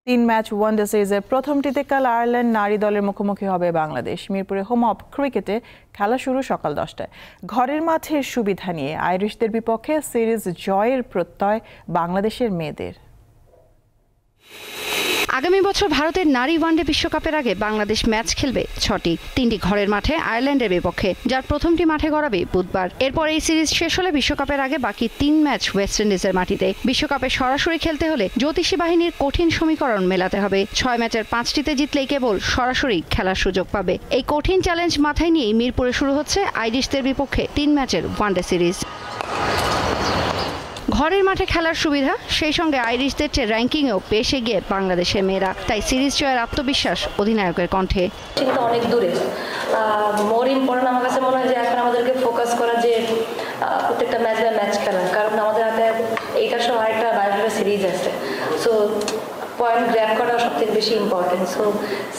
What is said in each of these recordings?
তিন match one day সিরিজের প্রথমটিতে কাল আয়ারল্যান্ড নারী দলের মুখোমুখি হবে বাংলাদেশ। মিরপুরে হোম অফ ক্রিকেটে খেলা শুরু সকাল 10টায়। ঘরের মাঠের সুবিধা নিয়ে আইরিশদের বিপক্ষে সিরিজ জয়ের প্রত্যয় বাংলাদেশের মেয়েদের। আগামী বছর ভারতের নারী ওয়ানডে বিশ্বকাপের আগে বাংলাদেশ ম্যাচ খেলবে 6টি, 3টি ঘরের মাঠে আয়ারল্যান্ডের বিপক্ষে, যার প্রথমটি মাঠে গড়াবে বুধবার। এরপর এই সিরিজ শেষ হলে বিশ্বকাপের আগে বাকি 3 ম্যাচ ওয়েস্ট ইন্ডিজের মাটিতে। বিশ্বকাপে সরাসরি খেলতে হলে জ্যোতিষী বাহিনীর কঠিন সমীকরণ মেলাতে হবে। 6 ম্যাচের 5টিতে জিতলেই কেবল সরাসরি খেলার সুযোগ পাবে। এই কঠিন চ্যালেঞ্জ মাথায় নিয়েই মিরপুরে শুরু হচ্ছে আইরিশদের বিপক্ষে 3 ম্যাচের ওয়ানডে সিরিজ। ঘরের মাঠে খেলার সুবিধা, সেই সঙ্গে আইরিশদের চেয়ে র্যাঙ্কিংয়েও বেশ এগিয়ে বাংলাদেশের মেয়েরা। তাই সিরিজ জয়ের আত্মবিশ্বাস অধিনায়কের কণ্ঠে। কিন্তু অনেক দূরে, মোর ইম্পর্টেন্ট আমার কাছে মনে হয় যে এখন আমাদেরকে ফোকাস করা যে প্রত্যেকটা ম্যাচ বা ম্যাচ খেলা, কারণ আমাদের হাতে এইটার সহ আরেকটা বাইরের সিরিজ আছে। সো পয়েন্ট গ্র্যাব করা সবথেকে বেশি ইম্পর্টেন্ট। সো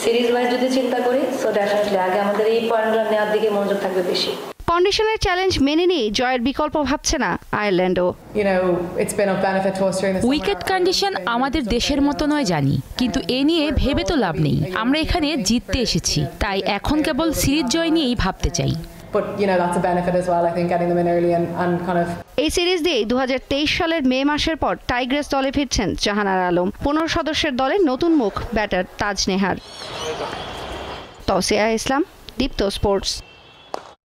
সিরিজ ওয়াইজ যদি চিন্তা করি, সো ডেফিনেটলি আগে আমাদের এই পয়েন্টগুলো নেওয়ার দিকে মনোযোগ থাকবে বেশি। কন্ডিশনের চ্যালেঞ্জ মেনে নিয়ে জয়ের বিকল্প ভাবছে না আয়ারল্যান্ডও। উইকেট কন্ডিশন আমাদের দেশের মতো নয় জানি, কিন্তু এ নিয়ে ভেবে তো লাভ নেই। আমরা এখানে জিততে এসেছি, তাই এখন কেবল সিরিজ জয় নিয়েই ভাবতে চাই। এই সিরিজ দিয়ে 2023 সালের মে মাসের পর টাইগ্রেস দলে ফিরছেন জাহানারা আলম। 15 সদস্যের দলে নতুন মুখ ব্যাটার তাজ নেহার। তৌসিয়া ইসলাম, দীপ্ত স্পোর্টস।